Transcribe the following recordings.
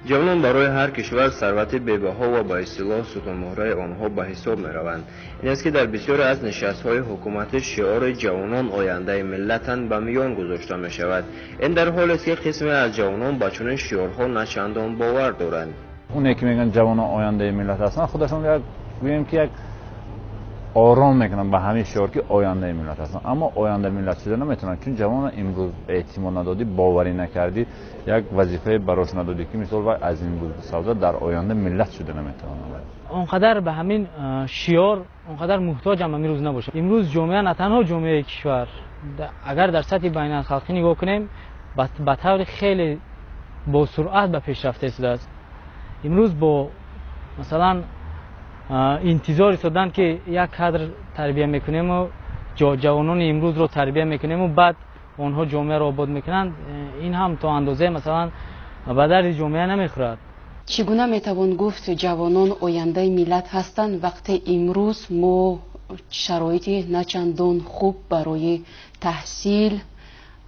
جوانان برای هر کشور ثروت بی‌بها و با اصطلاح ستون‌مهره آنها به حساب می‌روند. این است که در بسیاری از نشست‌های حکومت شعار جوانان آینده ملتند به میان گذاشته می‌شود. این در حالی است که قسمی از جوانان به چنین شعارها نه چندان باور دارند. اونایی که میگن جوانان آینده ملت هستند، خودشون میگن که یک آرام میکنن به همین شعار که آینده ملت هستن، اما آینده ملت شده نمیتونن، چون جوان امروز اعتماد ندادی، باوری نکردی، یک وظیفه براش ندادی که مثلا از این بود سودا در آینده ملت شده نمیتونن. اونقدر به همین شعار اونقدر محتاج هم امروز نباشه. امروز جامعه نه تنها جامعه کشور، اگر در سطح بین الخلقی نگاه کنیم به طور خیلی با سرعت به پیشرفت است. امروز با مثلا انتظار ایستادن که یک کادر تربیت میکنیم و جوانان امروز رو تربیت میکنیم و بعد اونها جامعه رو آباد میکنند، این هم تا اندازه مثلا به درد جامعه نمیخورد. چگونه میتوان گفت جوانان آینده ملت هستند وقتی امروز ما شرایطی نچندان خوب برای تحصیل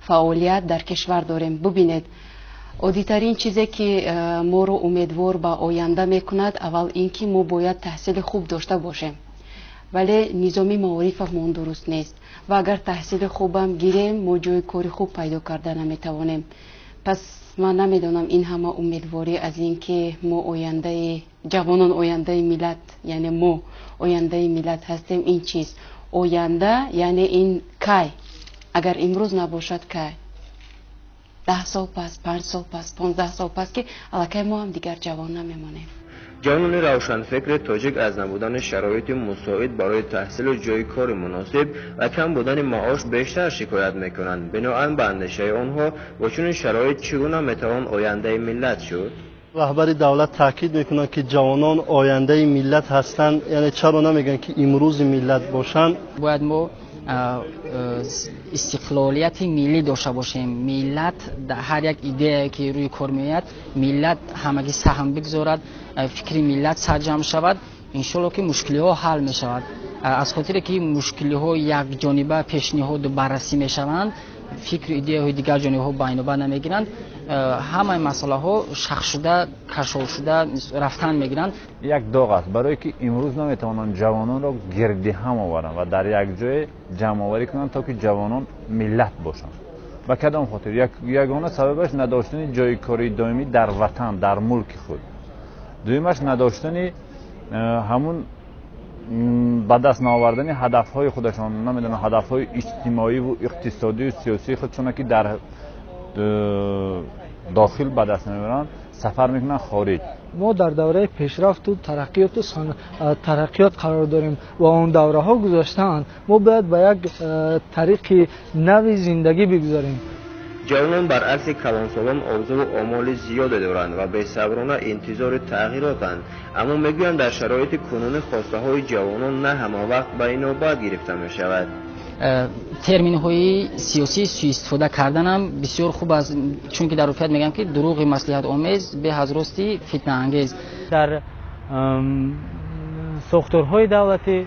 فعالیت در کشور داریم؟ ببینید، عادی‌ترین چیزی که ما رو امیدوار به آینده میکند اول اینکه ما باید تحصیل خوب داشته باشیم، ولی نظامی معارف ما درست نیست و اگر تحصیل خوبم گیریم ما جای کاری خوب پیدا کرده نمیتوانیم. پس من نمیدونم این همه امیدواری از اینکه ما آینده جوانان آینده ملت، یعنی ما آینده ملت هستیم، این چیز آینده یعنی این کی؟ اگر امروز نباشد کی؟ 10 سال پس، 5 سال پس، 15 سال پس که علاقه ما هم دیگر جوان نمیمانیم. جوانان روشنفکر تاجیک از نبودن شرایط مساعد برای تحصیل و جای کار مناسب و کم بودن معاش بیشتر شکایت میکنند. بنابراین به اندیشه آنها با چنین شرایط چگونه میتوان آینده ملت شد؟ رهبر دولت تاکید میکنن که جوانان آینده ملت هستند، یعنی چرا نمیگن که امروز ملت باشن؟ باید ما استقلالیت ملی داشته باشیم. ملت در هر یک ایده که روی کار میاد، ملت همگی سهم بگذارد، فکر ملت سرجم شود، انشالله که مشکلی ها حل می شود. از خاطر که مشکلی ها یک جانبه پیشنهاد بررسی می شوند، فکر ایده های دیگر جانبه ها بین و بین نمیگیرند، همه مسئله ها شخص شده، کشف شده رفتن میگیرند. یک داغ است برای که امروز نمیتوانند جوانان را گرد هم آورند و در یک جای جمع آوری کنند تا که جوانان ملت باشند. و کدام خاطر یگانه سببش نداشتن جای کاری دائمی در وطن، در ملک خود. دویمش نداشتن همون به دست نآوردن هدفهای خودشان، نمیدونم هدفهای اجتماعی و اقتصادی و سیاسی خودشان که در داخل به دست نمیبرن، سفر میکنن خارج. ما در دوره پیشرفت و ترقیات قرار داریم و اون دوره ها گذاشتن، ما باید به یک طریق نوی زندگی بگذاریم. جوانان برعکس کلانسالان آرزو و آمال زیاد دارند و بی‌صبرانه انتظار تغییراتند، اما میگویند در شرایط کنونی خواسته های جوانان نه همه وقت به اینابت گرفته می شود. ترمین های سیاسی سوء استفاده کردن هم بسیار خوب است، چون که در واقع میگم که دروغ مصلحت آمیز به حضراستی فتنه انگیز. در ساختارهای دولتی،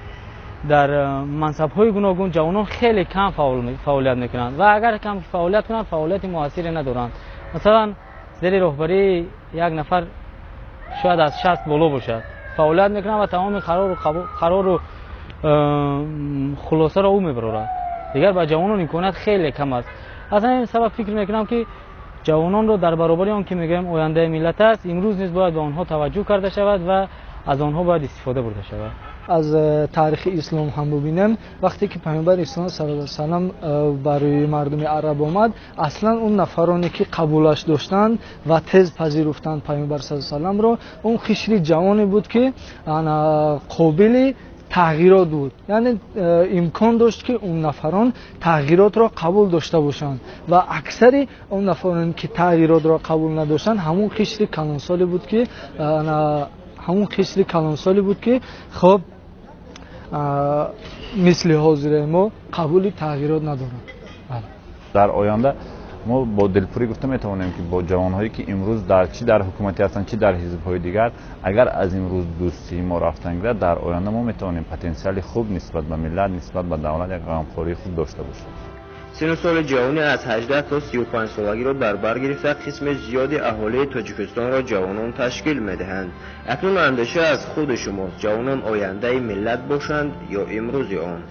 در منصب‌های گوناگون جوانان خیلی کم فعالیت میکنند و اگر کم فعالیت کنند فعالیت موثری ندارند. مثلا زیر راهبری یک نفر شاید از 60 بالا باشد، فعالیت میکنند و تمام قرار و خلاصه را او میبرد. دیگر با جوانان امکانات خیلی کم است. از همین سبب فکر میکنم که جوانان رو در برابر آن که میگم آینده ملت است، امروز نیز باید به آنها توجه کرده شود و از آنها باید استفاده برده شود. از تاریخ اسلام هم ببینیم، وقتی که پیامبر اسلام صلی الله علیه و سلم برای مردم عرب آمد، اصلا اون نفرانی که قبولش داشتند و تز پذیرفتند پیامبر صلی الله علیه و سلم رو، اون خشری جوانی بود که قابل تغییرات بود، یعنی امکان داشت که اون نفران تغییرات را قبول داشته باشند و اکثر اون نفران که تغییرات را قبول نداشتند همون خشری کلانسالی بود که خب مثل حاضر ما قبول تغییرات ندارند. در آینده ما با دلپوری گفته میتوانیم که با جوانهایی که امروز در حکومتی هستند چی در حزب‌های دیگر، اگر از امروز دوستی ما رفتن گیرد، در آینده ما میتوانیم پتانسیل خوب نسبت به ملت، نسبت به دولت یک غمخوری خوب داشته باشیم. سن سال جوانی از 18 تا 35 سالگی را در بر گرفته قسم زیادی اهالی تاجیکستان را جوانان تشکیل می‌دهند. اکنون اندیشه از خود شماست، جوانان آینده ملت باشند یا امروز آن؟